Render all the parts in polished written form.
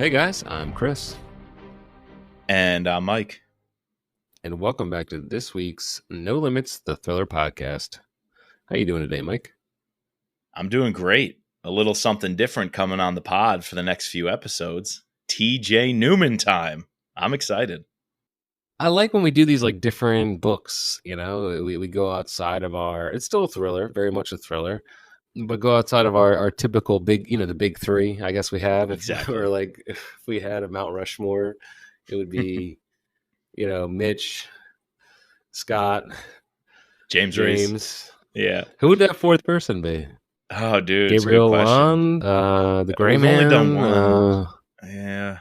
Hey guys, I'm Chris. And I'm Mike. And welcome back to this week's No Limits, the Thriller Podcast. How you doing today, Mike? I'm doing great. A little something different coming on the pod for the next few episodes. TJ Newman time. I'm excited. I like when we do these like different books, we go outside of it's still a thriller, very much a thriller, but go outside of our typical big, the big three, I guess we have. Exactly. Or like if we had a Mount Rushmore, it would be, Mitch, Scott, James. Yeah. Who would that fourth person be? Oh, dude. Gabriel Wan, the Gray Man. We've only done one. Yeah.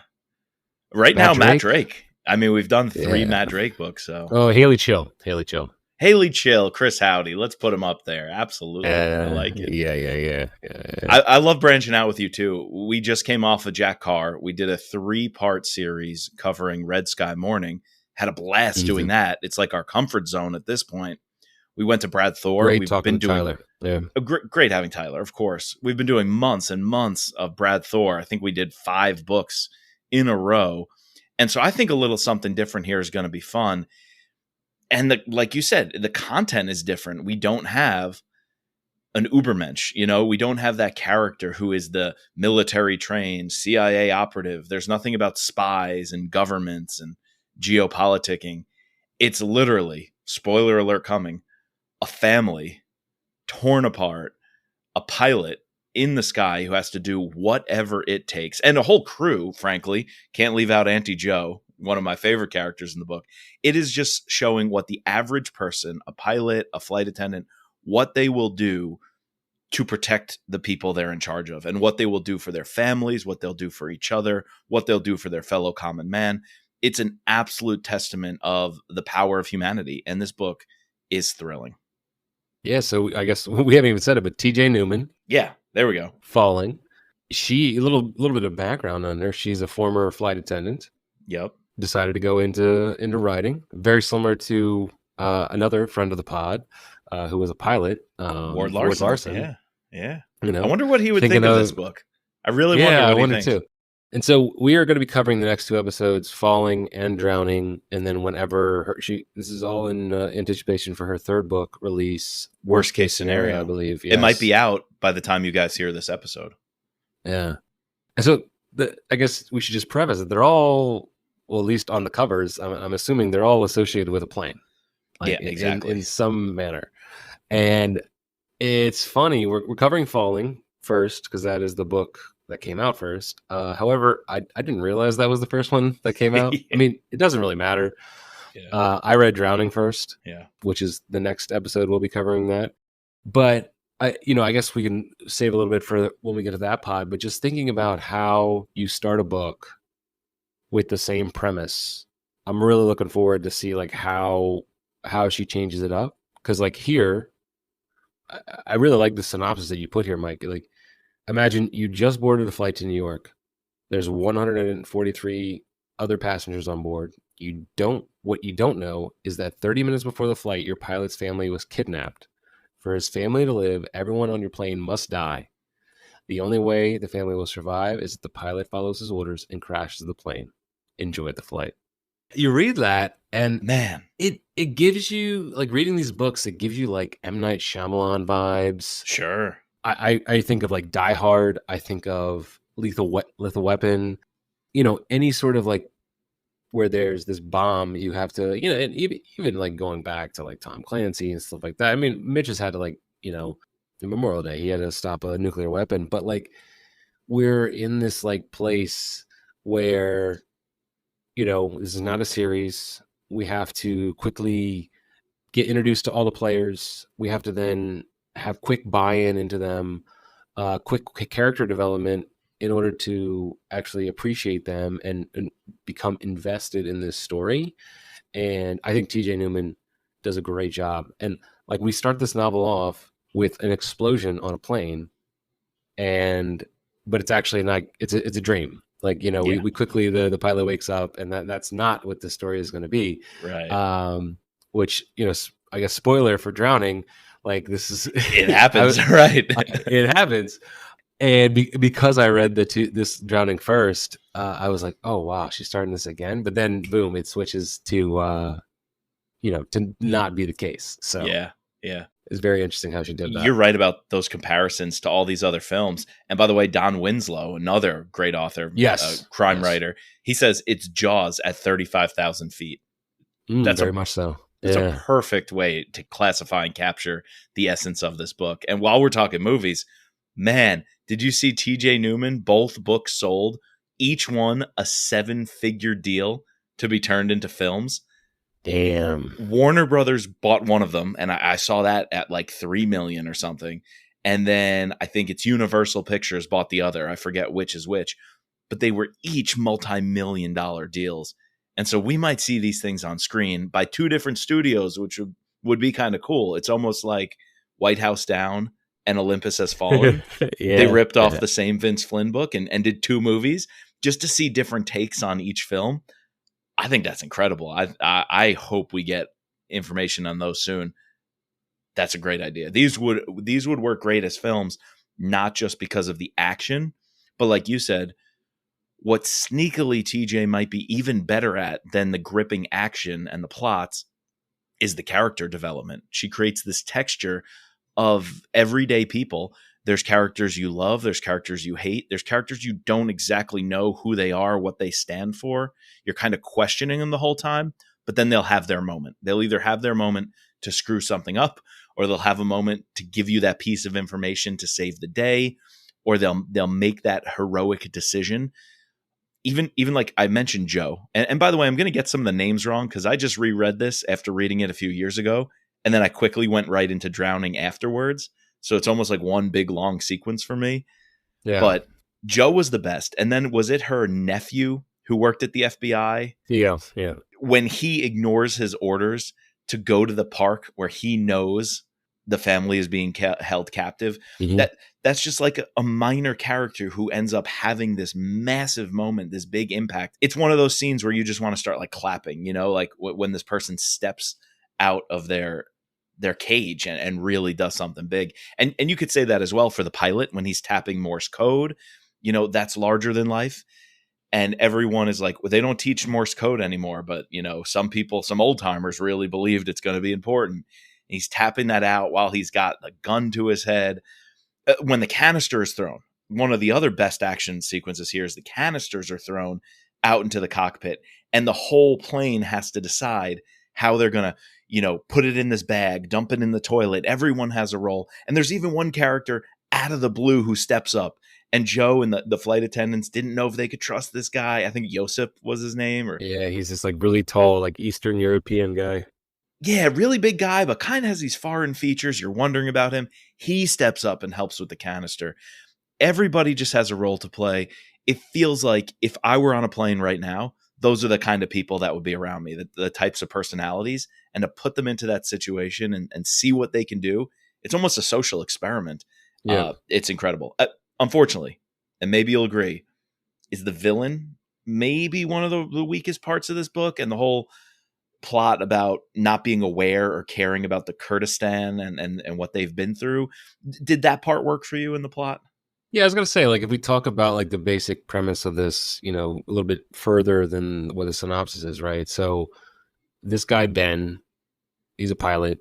Right now, Matt Drake. I mean, we've done 3 Matt Drake books. So. Oh, Haley Chill. Chris Howdy. Let's put him up there. Absolutely. I like it. Yeah. I love branching out with you, too. We just came off of Jack Carr. We did a 3-part series covering Red Sky Morning. Had a blast doing that. It's like our comfort zone at this point. We went to Brad Thor. Great talking to Tyler. Yeah. Great having Tyler, of course. We've been doing months and months of Brad Thor. I think we did 5 books in a row. And so I think a little something different here is going to be fun. And like you said, the content is different. We don't have an Ubermensch, we don't have that character who is the military trained CIA operative. There's nothing about spies and governments and geopoliticking. It's literally, spoiler alert coming, a family torn apart, a pilot in the sky who has to do whatever it takes, and a whole crew, frankly. Can't leave out Auntie Joe, one of my favorite characters in the book. It is just showing what the average person, a pilot, a flight attendant, what they will do to protect the people they're in charge of, and what they will do for their families, what they'll do for each other, what they'll do for their fellow common man. It's an absolute testament of the power of humanity, and this book is thrilling. Yeah, so I guess we haven't even said it, but TJ Newman. Yeah, there we go. Falling. She, a little bit of background on her. She's a former flight attendant. Yep. Decided to go into writing. Very similar to another friend of the pod who was a pilot. Ward Larson. Yeah. I wonder what he would think of this book. I really wonder what he thinks. Too. And so we are going to be covering the next 2 episodes, Falling and Drowning, and then whenever this is all in anticipation for her 3rd book release, Worst Case Scenario, I believe. Yes. It might be out by the time you guys hear this episode. Yeah. And so I guess we should just preface that they're all, well, at least on the covers, I'm assuming they're all associated with a plane. Yeah, exactly. In some manner. And it's funny, we're covering Falling first because that is the book that came out first. However, I didn't realize that was the first one that came out. Yeah. I mean, it doesn't really matter. Yeah. I read Drowning first, which is the next episode. We'll be covering that. But I guess we can save a little bit for when we get to that pod. But just thinking about how you start a book with the same premise, I'm really looking forward to see like how she changes it up. Because like here, I really like the synopsis that you put here, Mike. Like, imagine you just boarded a flight to New York. There's 143 other passengers on board. What you don't know is that 30 minutes before the flight, your pilot's family was kidnapped. For his family to live, everyone on your plane must die. The only way the family will survive is if the pilot follows his orders and crashes the plane. Enjoy the flight. You read that, and man, it gives you, like, reading these books, it gives you like M. Night Shyamalan vibes. Sure. I think of like Die Hard. I think of Lethal Weapon. Any sort of like where there's this bomb, you have to, and even like going back to like Tom Clancy and stuff like that. I mean, Mitch has had to like, Memorial Day, he had to stop a nuclear weapon. But like, we're in this like place where, this is not a series. We have to quickly get introduced to all the players. We have to then have quick buy-in into them, quick character development in order to actually appreciate them and become invested in this story. And I think TJ Newman does a great job. And like, we start this novel off with an explosion on a plane, but it's actually not, it's a dream. Like, we quickly, the pilot wakes up, and that's not what the story is going to be. Right. Which, I guess spoiler for Drowning, like this is, it happens, right? It happens. And because I read this Drowning first, I was like, oh wow, she's starting this again. But then boom, it switches to to not be the case. So Yeah, yeah. it's very interesting how she did that. You're right about those comparisons to all these other films. And by the way, Don Winslow, another great author, Yes, crime yes, writer, he says it's Jaws at 35,000 feet. That's a very much so. that's a Yeah, perfect way to classify and capture the essence of this book. And while we're talking movies, man, did you see TJ Newman? Both books sold, each one a 7-figure deal to be turned into films. damn. Warner Brothers bought one of them, and I saw that at like 3 million or something. And then I think it's Universal Pictures bought the other. I forget which is which, but they were each multi-million-dollar deals. And so we might see these things on screen by two different studios, which would be kind of cool. It's almost like White House Down and Olympus Has Fallen. They Yeah, ripped off yeah, the same Vince Flynn book and did two movies just to see different takes on each film. I think that's incredible. I hope we get information on those soon. That's a great idea. These would work great as films, not just because of the action, but like you said, what sneakily TJ might be even better at than the gripping action and the plots is the character development. She creates this texture of everyday people. There's characters you love, there's characters you hate, there's characters you don't exactly know who they are, what they stand for. You're kind of questioning them the whole time, but then they'll have their moment. They'll either have their moment to screw something up, or they'll have a moment to give you that piece of information to save the day, or they'll make that heroic decision. Even like I mentioned Joe. And by the way, I'm going to get some of the names wrong because I just reread this after reading it a few years ago. And then I quickly went right into Drowning afterwards. So it's almost like one big long sequence for me. yeah. But Joe was the best. And then was it her nephew who worked at the FBI Yeah, yeah. when he ignores his orders to go to the park where he knows the family is being held captive? Hmm. That's just like a minor character who ends up having this massive moment, this big impact. It's one of those scenes where you just want to start like clapping, like when this person steps out of their cage and really does something big. And you could say that as well for the pilot when he's tapping Morse code. That's larger than life. And everyone is like, well, they don't teach Morse code anymore, but some people, some old timers really believed it's going to be important. And he's tapping that out while he's got a gun to his head. When the canister is thrown, one of the other best action sequences here is the canisters are thrown out into the cockpit, and the whole plane has to decide how they're going to, put it in this bag, dump it in the toilet. Everyone has a role. And there's even one character out of the blue who steps up. And Joe and the flight attendants didn't know if they could trust this guy. I think Josip was his name. Or Yeah, he's this like really tall, like Eastern European guy. yeah, really big guy, but kind of has these foreign features. You're wondering about him. He steps up and helps with the canister. Everybody just has a role to play. It feels like if I were on a plane right now, those are the kind of people that would be around me, the types of personalities, and to put them into that situation and see what they can do. It's almost a social experiment. Yeah. It's incredible. Unfortunately, and maybe you'll agree, is the villain maybe one of the weakest parts of this book, and the whole plot about not being aware or caring about the Kurdistan and what they've been through. Did that part work for you in the plot? Yeah, I was gonna say, like, if we talk about like the basic premise of this, a little bit further than what the synopsis is, right? So this guy Ben, he's a pilot.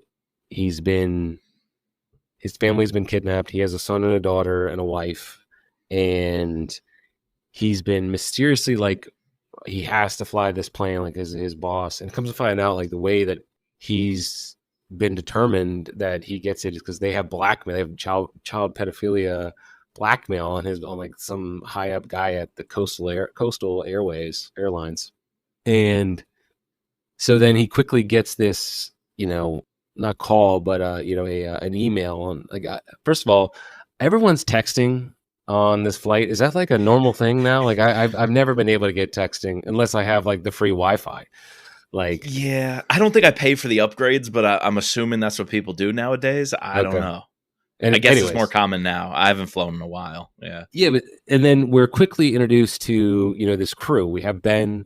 He's been his family's been kidnapped. He has a son and a daughter and a wife, and he's been mysteriously like he has to fly this plane like his boss, and comes to find out like the way that he's been determined that he gets it is because they have blackmail, they have child pedophilia blackmail on like some high up guy at the coastal airways airlines. And so then he quickly gets this, not call, but an email on like first of all, everyone's texting on this flight. Is that like a normal thing now? Like I've never been able to get texting unless I have like the free Wi-Fi. Like, Yeah, I don't think I pay for the upgrades, but I'm assuming that's what people do nowadays. I don't okay. know. And I guess it's more anyways, common now. I haven't flown in a while. Yeah. yeah, but and then we're quickly introduced to this crew. We have Ben,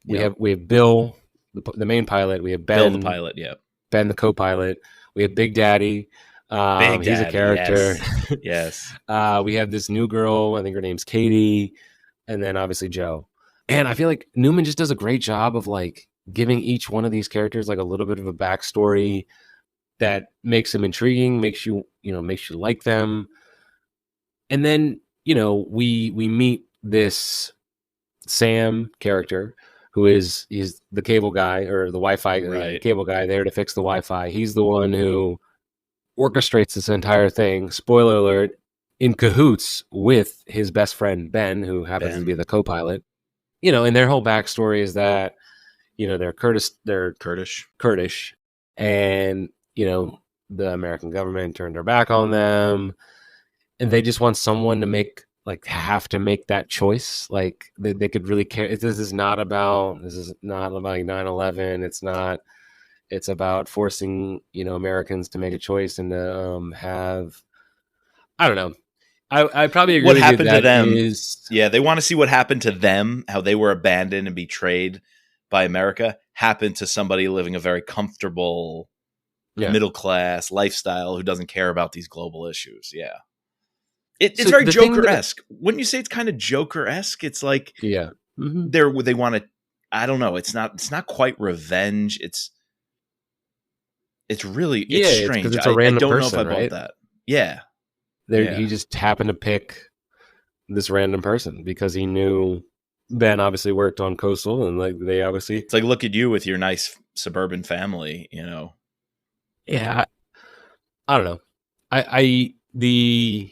Yep. we have Bill, the main pilot. We have Bill the Ben, pilot. Yep. the co-pilot. We have Big Daddy. Big He's a Daddy. character. Yes. Yes. We have this new girl. I think her name's Katie. and then obviously Joe. And I feel like Newman just does a great job of like giving each one of these characters like a little bit of a backstory that makes them intriguing, makes you like them. And then, we meet this Sam character who he's the cable guy or the Wi-Fi, the Right. cable guy there to fix the Wi-Fi. He's the one who orchestrates this entire thing. Spoiler alert, in cahoots with his best friend Ben, who happens to be Ben. the co-pilot. And their whole backstory is that they're Kurdish. Kurdish, and the American government turned their back on them, and they just want someone to have to make that choice. Like they could really care. This is not about 9/11. It's about forcing Americans to make a choice and to have. I don't know. I probably agree What with you. happened to That them? is, Yeah, they want to see what happened to them, how they were abandoned and betrayed by America, happened to somebody living a very comfortable yeah. middle class lifestyle who doesn't care about these global issues. Yeah. It's So very the thing Joker that, esque. Wouldn't you say it's kind of Joker esque? It's like yeah, hmm they want to. I don't know. It's not quite revenge. It's it's because strange. it's a I random don't know if I person, bought right? that. Yeah, There, yeah. he just happened to pick this random person because he knew Ben obviously worked on Coastal, and like they obviously, It's like look at you with your nice suburban family. yeah. I don't know. The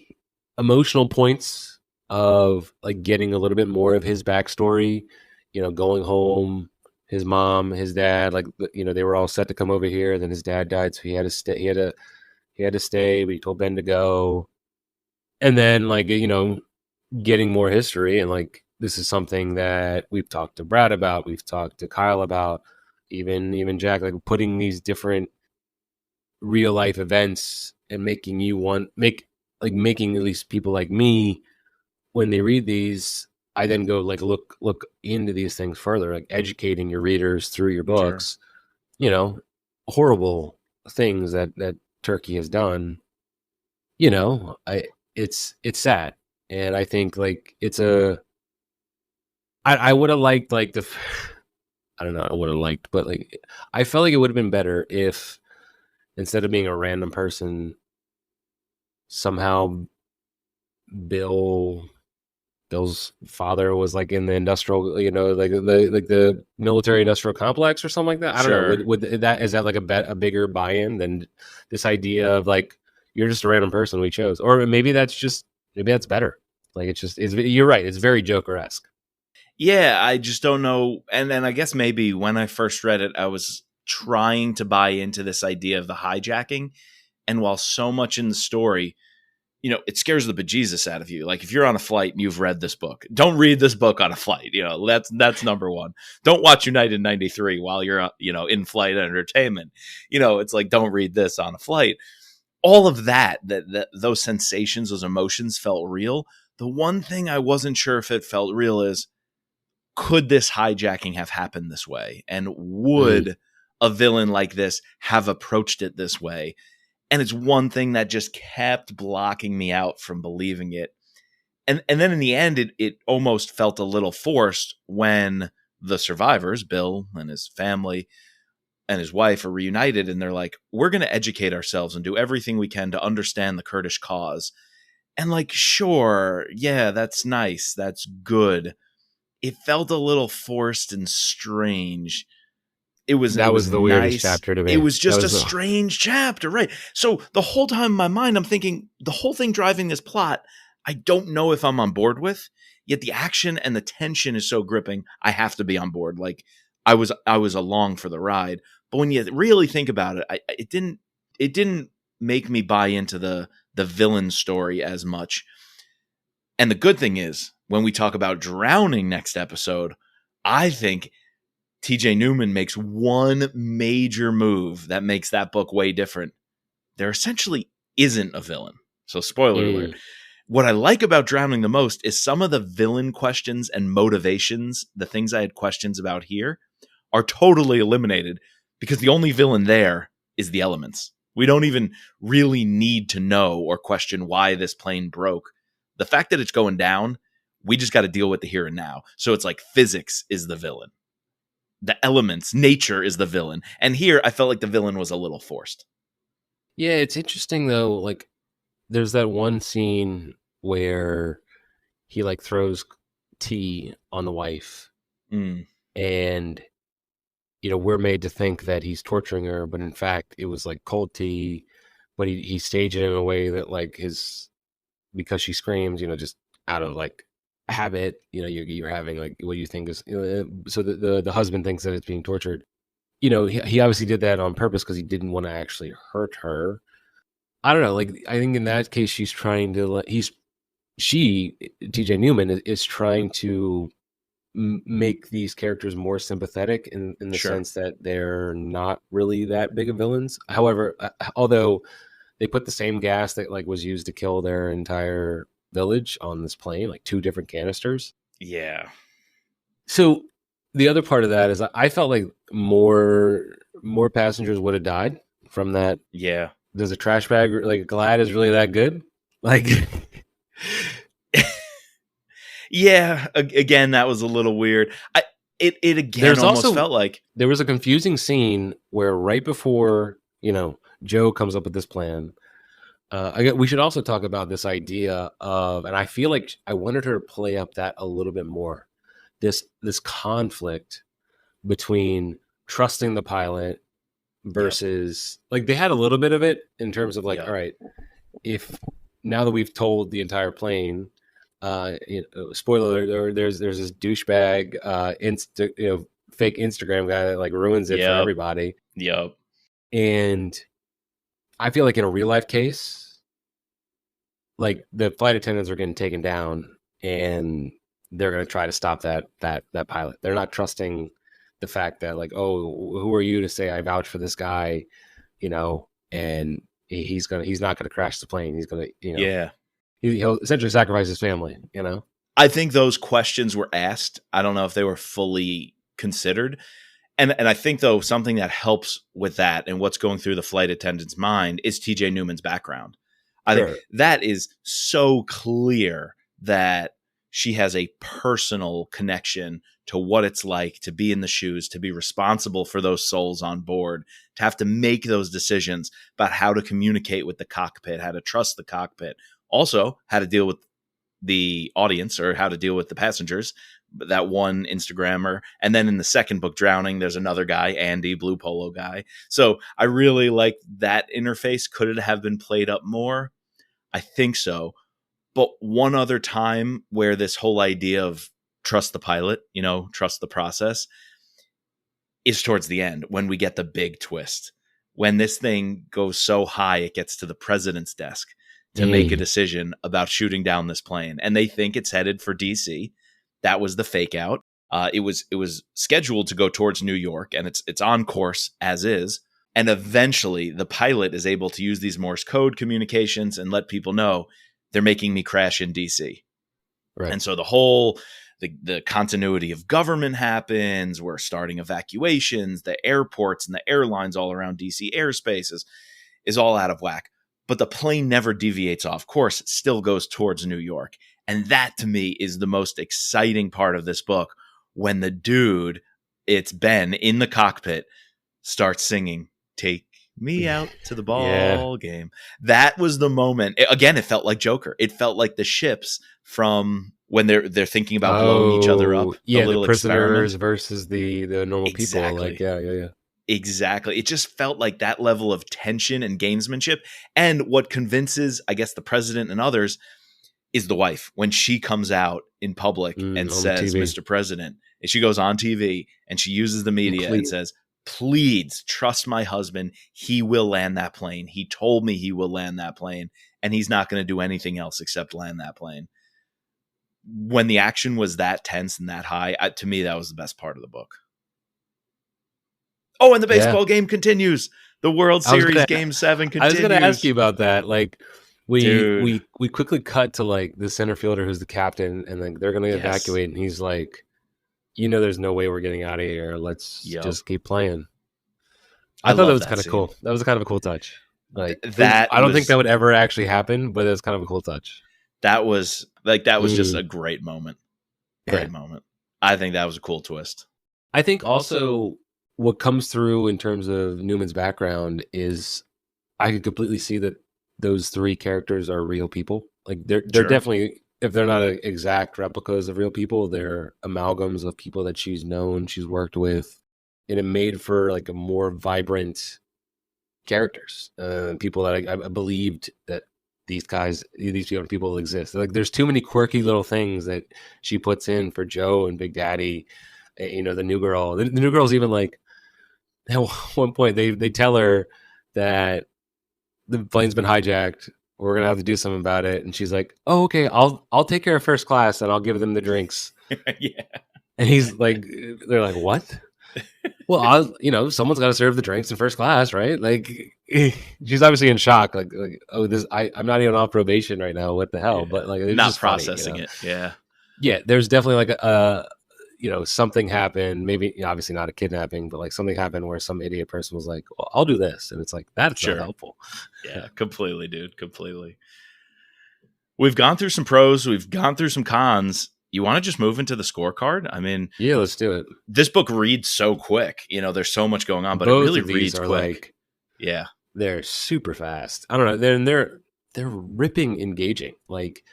emotional points of like getting a little bit more of his backstory, going home, his mom, his dad, like they were all set to come over here. Then his dad died, so he had to stay. He had to stay, but he told Ben to go. And then like getting more history, and like this is something that we've talked to Brad about, we've talked to Kyle about, even Jack, like putting these different real life events and making at least people like me, when they read these, I then go like look into these things further, like educating your readers through your Sure. books, you know horrible things that Turkey has done. I it's sad, and I think like I would have liked like I don't know, I would have liked, but like I felt like it would have been better if, instead of being a random person, somehow Bill Bill's father was like in the industrial, like the military industrial complex or something like that. I don't know. Sure. Would that, is that like a bigger buy-in than this idea of like you're just a random person we chose, or maybe that's better. Like you're right. It's very Joker-esque. Yeah, I just don't know. And then I guess maybe when I first read it, I was trying to buy into this idea of the hijacking. And while so much in the story, it scares the bejesus out of you. Like if you're on a flight and you've read this book, don't read this book on a flight. That's number one. Don't watch United 93 while you're, in flight entertainment. It's like, don't read this on a flight. All of that those sensations, those emotions felt real. The one thing I wasn't sure if it felt real is, could this hijacking have happened this way? And Mm. would a villain like this have approached it this way? And it's one thing that just kept blocking me out from believing it. And then in the end, it almost felt a little forced when the survivors, Bill and his family and his wife, are reunited, and they're like, we're going to educate ourselves and do everything we can to understand the Kurdish cause. And like, sure, yeah, that's nice. That's good. It felt a little forced and strange. It That was was the weirdest nice. chapter to It me. was That just a was strange chapter, right? So the whole time in my mind, I'm thinking the whole thing driving this plot, I don't know if I'm on board with. Yet the action and the tension is so gripping, I have to be on board. Like I was along for the ride. But when you really think about it, it didn't make me buy into the villain story as much. And the good thing is, when we talk about drowning next episode, I think TJ Newman makes one major move that makes that book way different. There essentially isn't a villain. So, spoiler alert. mm, What I like about Drowning the most is some of the villain questions and motivations, the things I had questions about here, are totally eliminated because the only villain there is the elements. We don't even really need to know or question why this plane broke. The fact that it's going down, We just got to deal with the here and now. So it's like physics is the villain. The elements, nature is the villain. And here I felt like the villain was a little forced. Yeah, it's interesting though. Like, there's that one scene where he like throws tea on the wife, Mm, and we're made to think that he's torturing her, but in fact, it was like cold tea. But he staged it in a way that like because she screams, just out of like habit, you're having like what you think is, so the husband thinks that it's being tortured. He obviously did that on purpose because he didn't want to actually hurt her. I don't know. Like, I think in that case, she's trying to TJ Newman is trying to make these characters more sympathetic in the sure. sense that they're not really that big of villains. However, although they put the same gas that like was used to kill their entire village on this plane, like two different canisters. Yeah. So the other part of that is I felt like more passengers would have died from that. Yeah. Does a trash bag like Glad is really that good? Like, Yeah. Again, that was a little weird. It again there's almost also felt like, there was a confusing scene where right before Joe comes up with this plan. We should also talk about this idea of, and I feel like I wanted her to play up that a little bit more. This conflict between trusting the pilot yep, versus like they had a little bit of it in terms of like, yep, all right, if now that we've told the entire plane, spoiler alert, there's this douchebag, fake Instagram guy that like ruins it for yep, everybody, yep. and I feel like in a real life case, like the flight attendants are getting taken down, and they're going to try to stop that pilot. They're not trusting the fact that like, oh, who are you to say I vouch for this guy, and he's not gonna crash the plane. He's gonna, Yeah. he'll essentially sacrifice his family. I think those questions were asked. I don't know if they were fully considered. And I think though something that helps with that and what's going through the flight attendant's mind is TJ Newman's background. I think Sure. that is so clear that she has a personal connection to what it's like to be in the shoes, to be responsible for those souls on board, to have to make those decisions about how to communicate with the cockpit, how to trust the cockpit, also how to deal with the audience or how to deal with the passengers, that one Instagrammer. And then in the second book, Drowning, there's another guy, Andy, blue polo guy. So I really like that interface. Could it have been played up more? I think so. But one other time where this whole idea of trust the pilot, trust the process, is towards the end when we get the big twist. When this thing goes so high, it gets to the president's desk to make a decision about shooting down this plane. And they think it's headed for DC. That was the fake out. It was scheduled to go towards New York, and it's on course as is. And eventually the pilot is able to use these Morse code communications and let people know they're making me crash in DC. Right. And so the whole the continuity of government happens. We're starting evacuations, the airports and the airlines all around DC airspace is all out of whack. But the plane never deviates off course. It still goes towards New York. And that to me is the most exciting part of this book, when the dude, it's Ben in the cockpit, starts singing, "Take me out to the ball game." That was the moment. Again, it felt like Joker. It felt like the ships from when they're thinking about blowing each other up. Yeah, little the prisoners experiment. versus the normal people. Like, Exactly. yeah. Exactly. It just felt like that level of tension and gamesmanship. And what convinces, I guess, the president and others is the wife when she comes out in public and On the says, TV. "Mr. President," and she goes on TV and she uses the media and says, "Please trust my husband. He will land that plane. He told me he will land that plane, and he's not going to do anything else except land that plane." When the action was that tense and that high, to me, that was the best part of the book. Oh, and the Yeah. baseball game continues. The World Series Game 7 continues. I was going to ask you about that. Like, Dude. we quickly cut to like the center fielder who's the captain, and like they're going to evacuate, and he's like, there's no way we're getting out of here. Let's just keep playing. I thought that was kind of cool. That was kind of a cool touch. Like that, I don't think that would ever actually happen, but it was kind of a cool touch. That was just Mm, a great moment. yeah. Great moment. I think that was a cool twist. I think also what comes through in terms of Newman's background is I could completely see that those three characters are real people. Like they're Sure. definitely, if they're not exact replicas of real people, they're amalgams of people that she's known, she's worked with, and it made for like a more vibrant characters, people that I believed that these people exist. Like there's too many quirky little things that she puts in for Joe and Big Daddy. The new girl. The new girl's even like at one point they tell her that the plane's been hijacked. We're gonna have to do something about it, and she's like, "Oh, okay. I'll take care of first class, and I'll give them the drinks." Yeah. And he's like, "They're like, what?" Well, someone's got to serve the drinks in first class, right? Like, she's obviously in shock. Like, oh, I'm not even off probation right now. What the hell? Yeah. But like, it's Not just funny, processing it. Yeah. Yeah, there's definitely like something happened. Maybe obviously not a kidnapping, but like something happened where some idiot person was like, "Well, I'll do this," and it's like that's not Sure. helpful. Yeah. Completely, dude. Completely. We've gone through some pros. We've gone through some cons. You want to just move into the scorecard? I mean, Yeah, let's do it. this book reads so quick. There's so much going on, but it Both really of these reads are quick. like, Yeah. they're super fast. I don't know. They're ripping engaging. Like,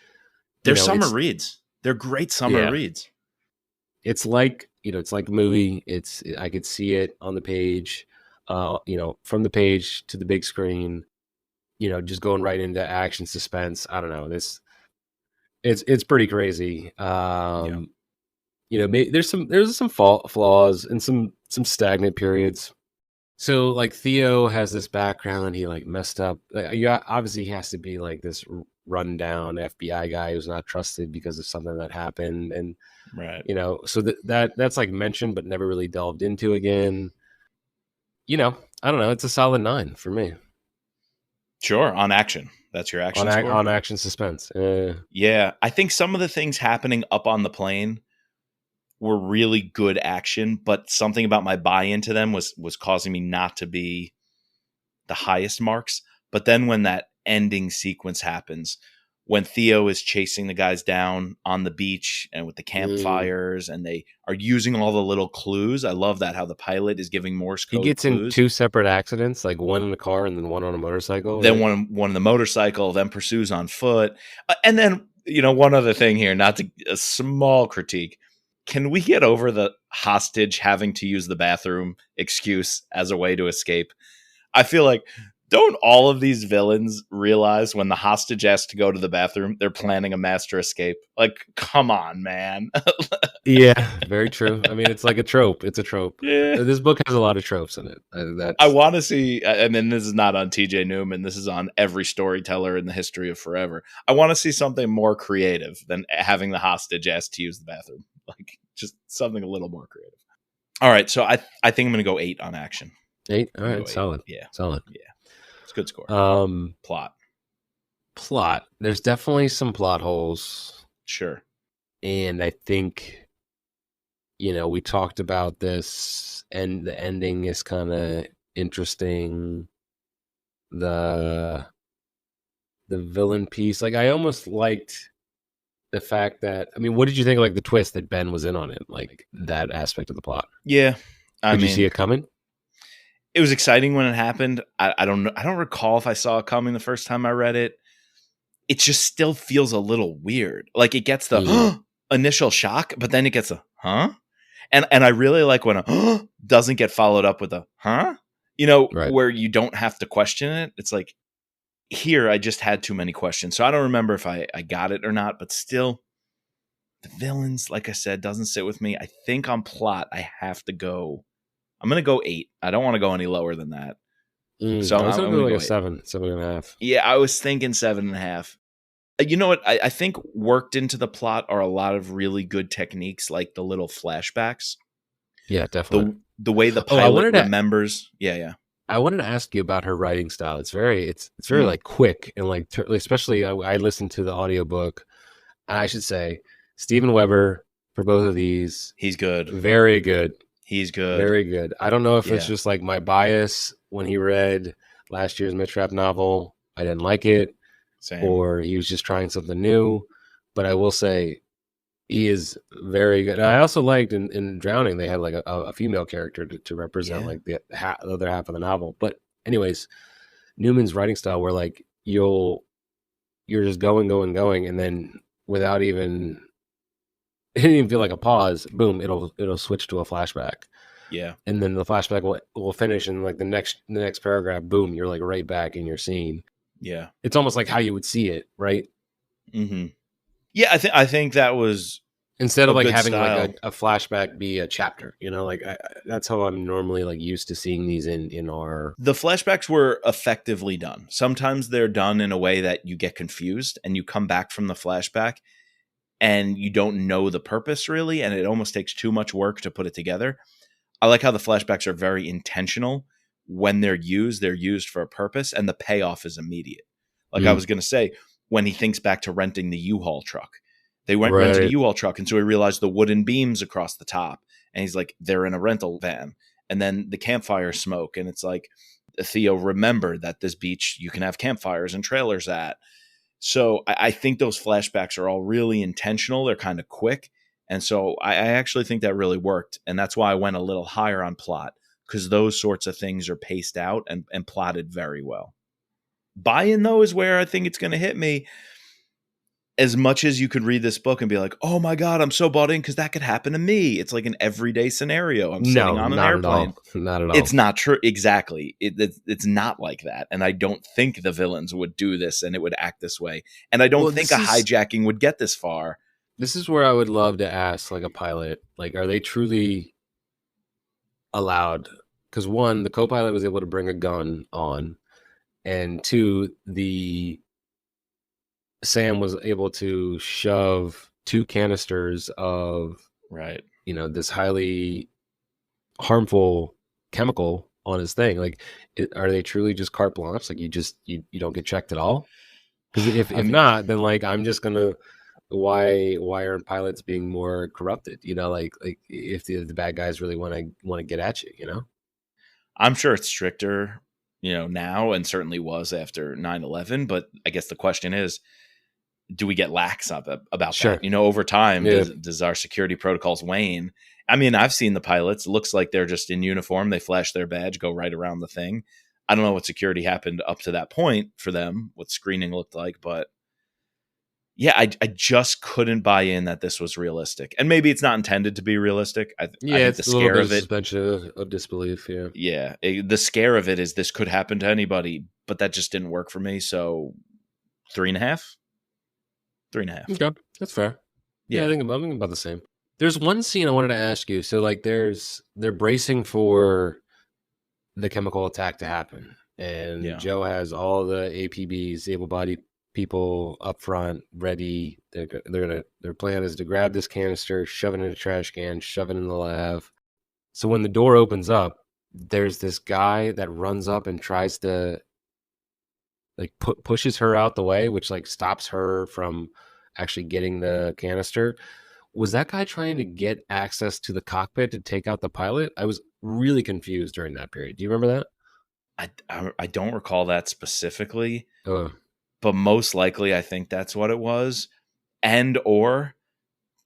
They're summer reads. They're great summer Yeah. reads. It's like, it's like a movie. I could see it on the page, from the page to the big screen, just going right into action, suspense. I don't know. It's pretty crazy. Yeah. There's some flaws and some stagnant periods. So like Theo has this background. He like messed up. Obviously he has to be like this rundown FBI guy who's not trusted because of something that happened. And, Right. so that's like mentioned, but never really delved into again. I don't know. It's a solid 9 for me. Sure. On action. That's your action score? On action suspense. Yeah. I think some of the things happening up on the plane were really good action, but something about my buy-in to them was causing me not to be the highest marks. But then when that ending sequence happens, when Theo is chasing the guys down on the beach and with the campfires, and they are using all the little clues. I love that, how the pilot is giving Morse code He gets clues. in 2 separate accidents, like one in the car and then one on a motorcycle. Then right? one in the motorcycle, then pursues on foot. And then, one other thing here, a small critique. Can we get over the hostage having to use the bathroom excuse as a way to escape? I feel like, don't all of these villains realize when the hostage has to go to the bathroom, they're planning a master escape? Like, come on, man. Yeah, very true. I mean, it's like a trope. It's a trope. Yeah. This book has a lot of tropes in it. I want to see, and then this is not on TJ Newman, this is on every storyteller in the history of forever. I want to see something more creative than having the hostage ask to use the bathroom. Like, just something a little more creative. All right, so I think I'm going to go 8 on action. 8. All right, solid. Yeah, solid. Yeah, it's a good score. Plot. There's definitely some plot holes. Sure. And I think, we talked about this, and the ending is kind of interesting. The villain piece, like I almost liked the fact that, I mean, what did you think of like the twist that Ben was in on it, like that aspect of the plot? Yeah, Did you see it coming? It was exciting when it happened. I don't know. I don't recall if I saw it coming the first time I read it. It just still feels a little weird. Like it gets the initial shock, but then it gets a huh? And I really like when a doesn't get followed up with a huh? Right. Where you don't have to question it. It's like, here I just had too many questions. So I don't remember if I got it or not, but still, the villains, like I said, doesn't sit with me. I think on plot, I have to go. I'm going to go 8. I don't want to go any lower than that. So I was going to go like a 7, 7.5. Yeah, I was thinking 7.5. You know what? I think worked into the plot are a lot of really good techniques, like the little flashbacks. Yeah, definitely. The way the pilot remembers. Yeah. I wanted to ask you about her writing style. It's very like quick and like, especially I listened to the audiobook, and I should say Steven Weber for both of these. He's good. Very good. He's good. Very good. I don't know if it's just like my bias when he read last year's Mitrap novel. I didn't like it. Same. or he was just trying something new. But I will say he is very good. And I also liked in Drowning they had like a female character to represent Yeah. like the other half of the novel. But anyways, Newman's writing style where like you're just going, and then without even it didn't even feel like a pause. Boom! It'll switch to a flashback, Yeah. and then the flashback will finish, and like the next paragraph, boom! You're like right back in your scene. Yeah. It's almost like how you would see it, right? Hmm. Yeah. I think that was Instead a of like good having like style. a flashback be a chapter, like that's how I'm normally like used to seeing these in our. The flashbacks were effectively done. Sometimes they're done in a way that you get confused and you come back from the flashback and you don't know the purpose really, and it almost takes too much work to put it together. I like how the flashbacks are very intentional. When they're used for a purpose, and the payoff is immediate. Like I Mm, was going to say, when he thinks back to renting the U-Haul truck, they rented a right. U-Haul truck, and so he realized the wooden beams across the top, and he's like, they're in a rental van, and then the campfire smoke, and it's like, Theo remembered that this beach you can have campfires and trailers at. So I think those flashbacks are all really intentional. They're kind of quick. And so I actually think that really worked. And that's why I went a little higher on plot, because those sorts of things are paced out and plotted very well. Buy-in, though, is where I think it's going to hit me. As much as you could read this book and be like, oh my God, I'm so bought in because that could happen to me. It's like an everyday scenario. I'm sitting No, on an not at airplane. all. Not at It's all. not true. Exactly. It's not like that. And I don't think the villains would do this and it would act this way. And I don't Well, think a hijacking would get this far. this is where I would love to ask like a pilot, like, are they truly allowed? Because one, the co-pilot was able to bring a gun on, and two, the Sam was able to shove two canisters of Right. this highly harmful chemical on his thing. Like, are they truly just carte blanche? Like, you don't get checked at all? Because if I if mean, not, then like I'm just gonna why aren't pilots being more corrupted? Like if the bad guys really want to get at you, I'm sure it's stricter, now, and certainly was after 9/11. But I guess the question is, do we get lax about that? Sure, Over time, yeah, does our security protocols wane? I mean, I've seen the pilots. It looks like they're just in uniform. They flash their badge, go right around the thing. I don't know what security happened up to that point for them, what screening looked like, but yeah, I just couldn't buy in that this was realistic. And maybe it's not intended to be realistic. I yeah. think the It's a little scare bit of of it, suspension of disbelief. Yeah, yeah, the scare of it is this could happen to anybody, but that just didn't work for me. So 3.5, 3.5. okay, that's fair. Yeah, Yeah, I'm thinking about the same. There's one scene I wanted to ask you. So like, they're bracing for the chemical attack to happen, and yeah. Joe has all the APBs, able-bodied people up front, ready. Their plan is to grab this canister, shove it in a trash can, shove it in the lab. So when the door opens up, there's this guy that runs up and tries to like pushes her out the way, which like stops her from actually getting the canister. Was that guy trying to get access to the cockpit to take out the pilot? I was really confused during that period. Do you remember that? I don't recall that specifically, Oh, but most likely I think that's what it was, and or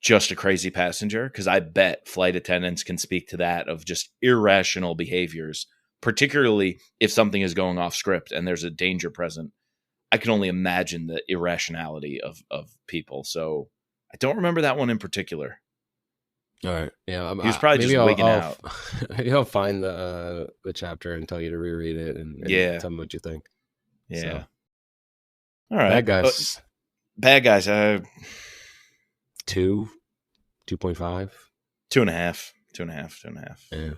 just a crazy passenger, because I bet flight attendants can speak to that of just irrational behaviors, particularly if something is going off script and there's a danger present. I can only imagine the irrationality of people. So I don't remember that one in particular. all right. Yeah, He was probably just maybe wigging out. maybe I'll find the chapter and tell you to reread it and Yeah, tell me what you think. yeah. So All bad right, guys, bad guys. 2, 2.5. 2.5, 2.5, 2.5. Yeah,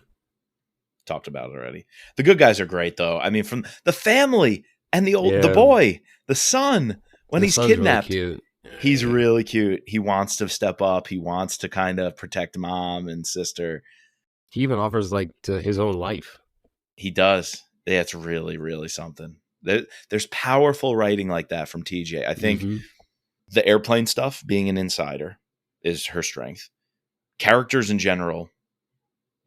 Talked about it already. The good guys are great though. I mean, from the family and the yeah. boy, the son, when The he's son's really kidnapped, cute. he's Yeah. really cute. He wants to step up. He wants to kind of protect mom and sister. He even offers like to his own life. He does. Yeah, it's really, really something. There's powerful writing like that from TJ. I think Mm-hmm. the airplane stuff, being an insider, is her strength. Characters in general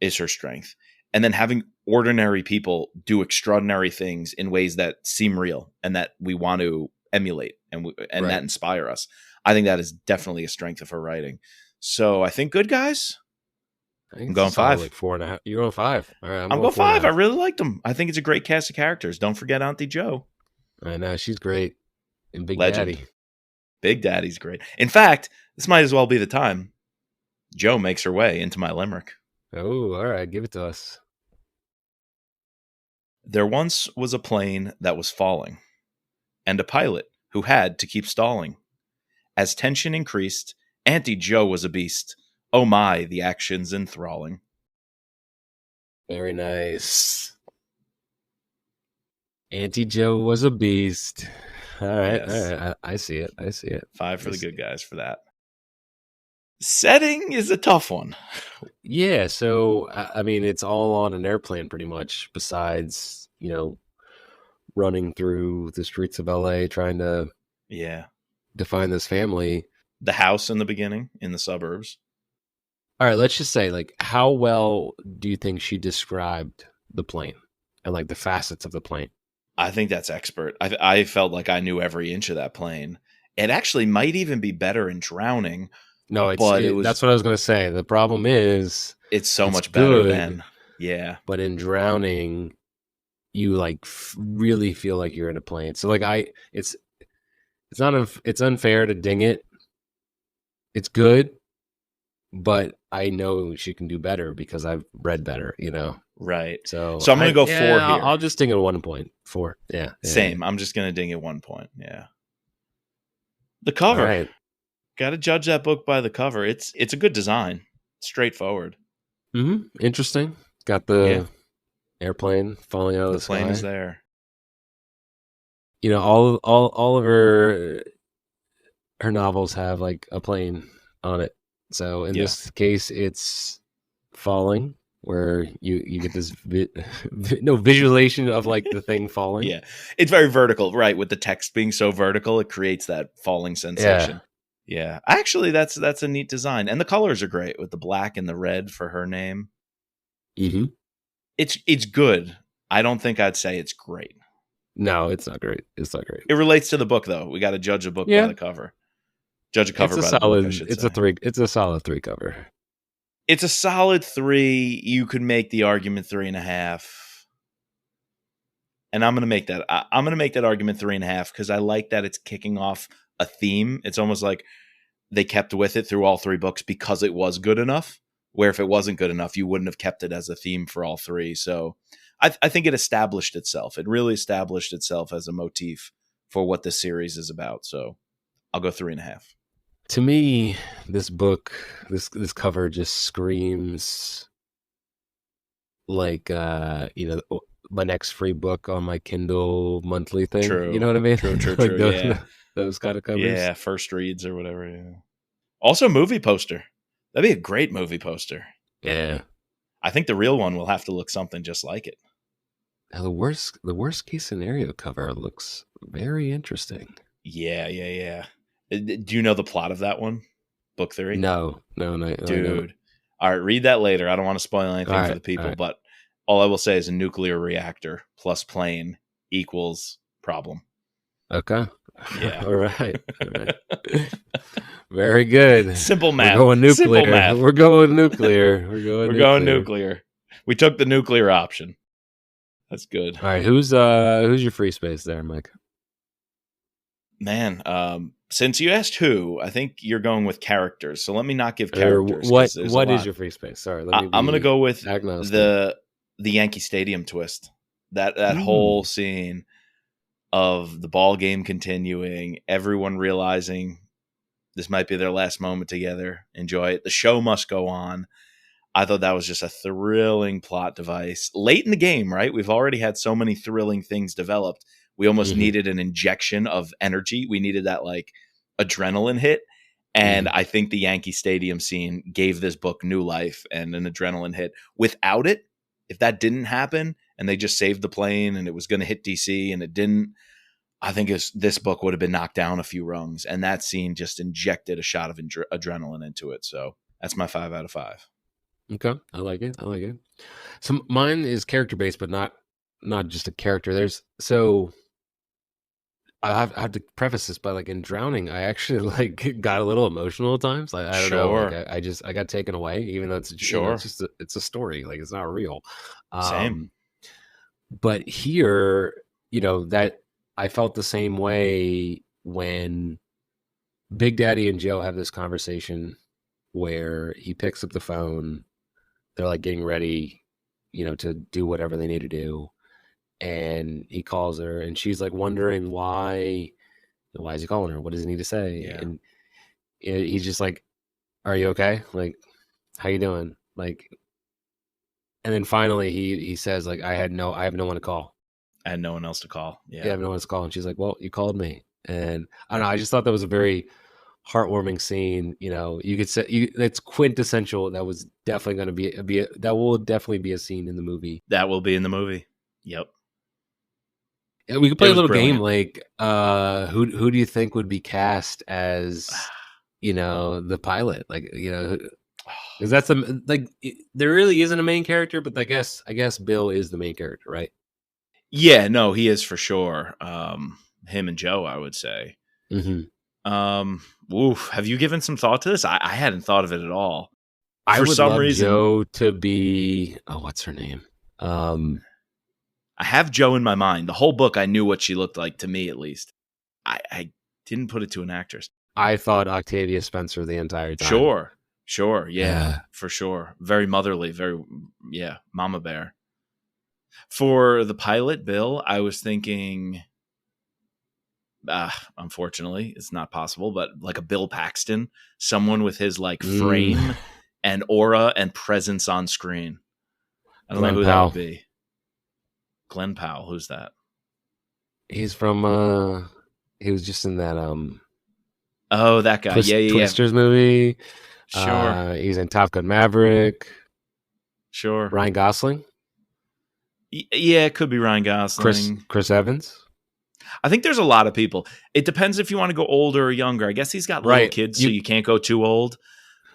is her strength. And then having ordinary people do extraordinary things in ways that seem real and that we want to emulate and that Right. inspire us. I think that is definitely a strength of her writing. So I think good guys. I think I'm it's a going solid 5. like 4.5. You're on 5. All right, I'm I'm going going four and a 5. I half. really liked them. I think it's a great cast of characters. Don't forget Auntie Joe, I know she's great. And Big legend. Daddy. Big Daddy's great. In fact, this might as well be the time Joe makes her way into my limerick. Oh, all right. Give it to us. There once was a plane that was falling, and a pilot who had to keep stalling. As tension increased, Auntie Joe was a beast. Oh my, the action's enthralling. Very nice. Auntie Joe was a beast. All right. All Yes, right. I see it. I see it. 5 for I the see good it. guys for that. Setting is a tough one. Yeah. So, I mean, it's all on an airplane pretty much, besides, running through the streets of LA trying to Yeah. define this family. The house in the beginning in the suburbs. All right. Let's just say, like, how well do you think she described the plane and, like, the facets of the plane? I think that's expert. I felt like I knew every inch of that plane. It actually might even be better in Drowning, No, but that's what I was going to say. The problem is it's so it's much better good, than, yeah. but in Drowning, you like really feel like you're in a plane. So like it's not it's unfair to ding it. It's good, but I know she can do better because I've read better. Right. So So I'm going to go 4 here. I'll just ding it 1.4. Yeah, Same. I'm just going to ding it 1 point. Yeah. The All cover. right. Got to judge that book by the cover. It's a good design. Straightforward. Interesting. Got Yeah. the airplane falling out of The the plane is sky. there. All of her novels have like a plane on it. So in Yeah. this case, it's falling, where you get this no visualization of like the thing falling. Yeah. It's very vertical, right? With the text being so vertical, it creates that falling Yeah. sensation. Yeah. Actually, that's a neat design. And the colors are great with the black and the red for her name. Mm-hmm. It's good. I don't think I'd say it's great. No, it's not great. It's not great. It relates to the book though. We got to judge a book by Yeah, the cover. Judge a it's cover a by the book, I solid. should It's say. a 3. It's a solid 3 cover. It's a solid 3. You could make the argument 3.5. And I'm gonna make that. I'm gonna make that argument 3.5 because I like that it's kicking off a theme. It's almost like they kept with it through all 3 books because it was good enough. Where if it wasn't good enough, you wouldn't have kept it as a theme for all 3. So I think it established itself. It really established itself as a motif for what this series is about. So I'll go 3.5. To me, this book, this cover just screams like my next free book on my Kindle monthly thing. You True. know what I mean? True. Like Yeah. those kind of covers. Yeah. First reads or whatever. Yeah. Also, movie poster. That'd be a great movie poster. Yeah. I think the real one will have to look something just like it. Now the worst case scenario cover looks very interesting. Yeah. Do you know the plot of that one? Book 3? No, I don't. Dude. All right, read that later. I don't want to spoil anything for the people, right. but all I will say is a nuclear reactor plus plane equals problem. Okay. Yeah. All right. Very good. Simple math. We're going nuclear. Simple math. We're going nuclear. We're going nuclear. We took the nuclear option. That's good. All right. Who's your free space there, Mike? Man, since you asked who, I think you're going with characters. So let me not give Or characters. what is your free space? Sorry, I'm going to go with agnostic. the Yankee Stadium twist. That whole scene of the ball game continuing, everyone realizing this might be their last moment together. Enjoy it. The show must go on. I thought that was just a thrilling plot device. Late in the game, right? We've already had so many thrilling things developed. We almost needed an injection of energy. We needed that like adrenaline hit. And I think the Yankee Stadium scene gave this book new life and an adrenaline hit. Without it, if that didn't happen and they just saved the plane and it was going to hit DC and it didn't, I think this book would have been knocked down a few rungs. And that scene just injected a shot of adrenaline into it. So that's my 5 out of 5. Okay, I like it. So mine is character based, but not just a character. I have to preface this by like in Drowning, I actually like got a little emotional at times. Like I don't know, like Sure. I got taken away, even though it's it's Sure. just it's a story, like it's not real. Same. Um, but here, that I felt the same way when Big Daddy and Joe have this conversation where he picks up the phone. They're like getting ready, to do whatever they need to do, and he calls her, and she's like wondering why is he calling her? What does he need to say? Yeah. And he's just like, "Are you okay? Like, how you doing?" Like, and then finally he says like, I have no one to call. I had no one else to call. Yeah, I Yeah. have no one to call." And she's like, "Well, you called me." And I don't know. I just thought that was a very heartwarming scene. You could say that's quintessential. That was definitely going to that will definitely be a scene in the movie. That will be in the movie. Yep. Yeah, we could It play a was little game brilliant. like who do you think would be cast as the pilot? Like because that's there really isn't a main character, but I guess Bill is the main character, right? Yeah, no, he is for sure. Him and Joe, I would say. Hmm. Oof. Have you given some thought to this? I hadn't thought of it at all. I For would some love reason, Joe to be what's her name? Um, I have Joe in my mind. The whole book, I knew what she looked like, to me at least. I didn't put it to an actress. I thought Octavia Spencer the entire time. Sure. Sure. Yeah, Yeah. for sure. Very motherly. Very, yeah, Mama Bear. For the pilot, Bill, I was thinking, unfortunately, it's not possible, but like a Bill Paxton, someone with his like Mm, frame and aura and presence on screen. I don't know Glenn who that would Powell. be. Glenn Powell. Who's that? He's from he was just in that Oh, that guy. Yeah, yeah, yeah. Twisters movie. Sure. He's in Top Gun Maverick. Sure. Ryan Gosling. Yeah, it could be Ryan Chris Gosling. Chris Evans. I think there's a lot of people. It depends if you want to go older or younger. I guess he's got little Right. kids, so you can't go too old.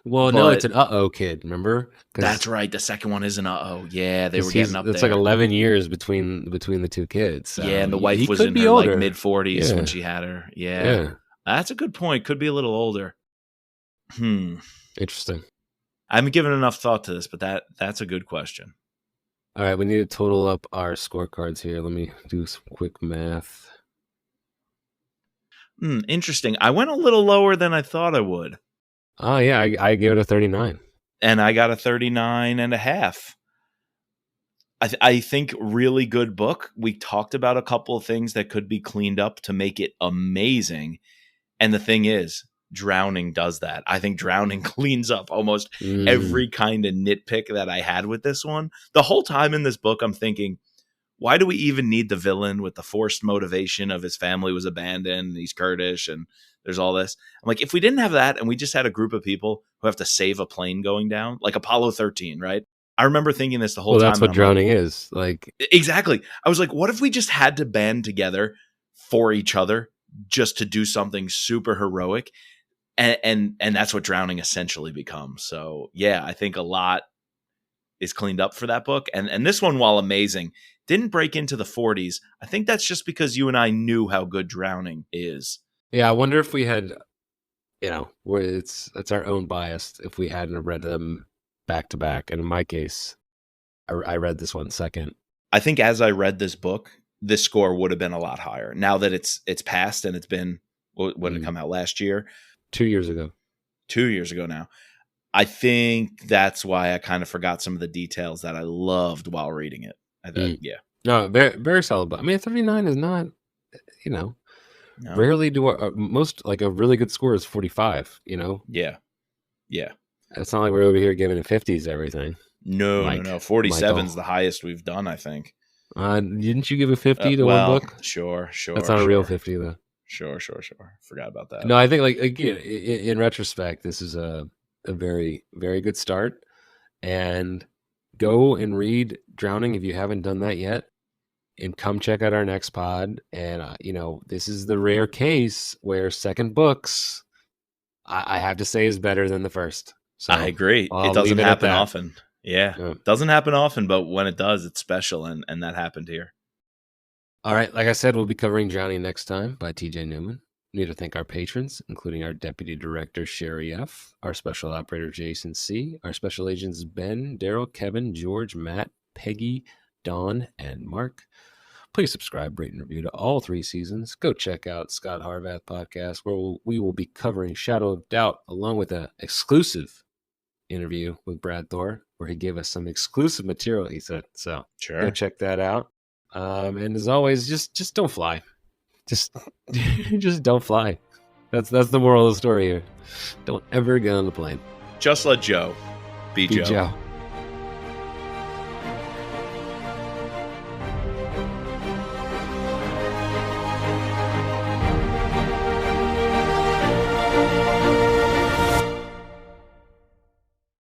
Well, no, it's But an kid, remember? that's Because right. The second one is an uh-oh. Yeah, they were he's getting up it's like there. 11 years between the two kids. Yeah, So and the he wife was could in be her like older. mid 40s when Yeah. she had her. Yeah. Yeah. That's a good point. Could be a little older. Hmm. Interesting. I haven't given enough thought to this, but that's a good question. All right, we need to total up our scorecards here. Let me do some quick math. Interesting. I went a little lower than I thought I would. Oh yeah, I gave it a 39. And I got a 39 and a half. I think really good book. We talked about a couple of things that could be cleaned up to make it amazing. And the thing is, Drowning does that. I think Drowning cleans up almost Mm. every kind of nitpick that I had with this one. The whole time in this book, I'm thinking, why do we even need the villain with the forced motivation of his family was abandoned and he's Kurdish and there's all this? I'm like, if we didn't have that and we just had a group of people who have to save a plane going down, like Apollo 13, right? I remember thinking this the whole Well, time that's and what I'm like, drowning is. Like, exactly. I was like, what if we just had to band together for each other just to do something super heroic? And that's what Drowning essentially becomes. So yeah, I think a lot is cleaned up for that book. And this one, while amazing, didn't break into the 40s. I think that's just because you and I knew how good Drowning is. yeah, I wonder if we had, where it's our own bias if we hadn't read them back to back. And in my case, I read this one second. I think as I read this book, this score would have been a lot higher. Now that it's passed and it's been, what did it come out last year? 2 years ago. 2 years ago now. I think that's why I kind of forgot some of the details that I loved while reading it. Yeah. No, very very solid. But I mean, 39 is not, you know, No. rarely do most like a really good score is 45. Yeah. Yeah. It's not like we're over here giving it 50s everything. No, Mike, no. 47 is Michael, the highest we've done, I think. didn't you give a 50 to one Well, book? sure. That's not a real 50 though. Sure. Forgot about that. No, I think like again, in retrospect, this is a very very good start. And go and read Drowning if you haven't done that yet, and come check out our next pod. And this is the rare case where second books, I have to say, is better than the first. So I agree. I'll It doesn't leave it at happen that. often. Yeah. Yeah. Doesn't happen often, but when it does, it's special. And that happened here. All right, like I said, we'll be covering Johnny next time by TJ Newman. We need to thank our patrons, including our Deputy Director, Sherry F., our Special Operator, Jason C., our Special Agents, Ben, Daryl, Kevin, George, Matt, Peggy, Dawn, and Mark. Please subscribe, rate, and review to all 3 seasons. Go check out Scott Harvath Podcast, where we will be covering Shadow of Doubt, along with an exclusive interview with Brad Thor, where he gave us some exclusive material, he said. So go Sure. check that out. And as always, just don't fly. Just just don't fly. That's the moral of the story here. Don't ever get on the plane. Just let Joe be Be Joe. Joe.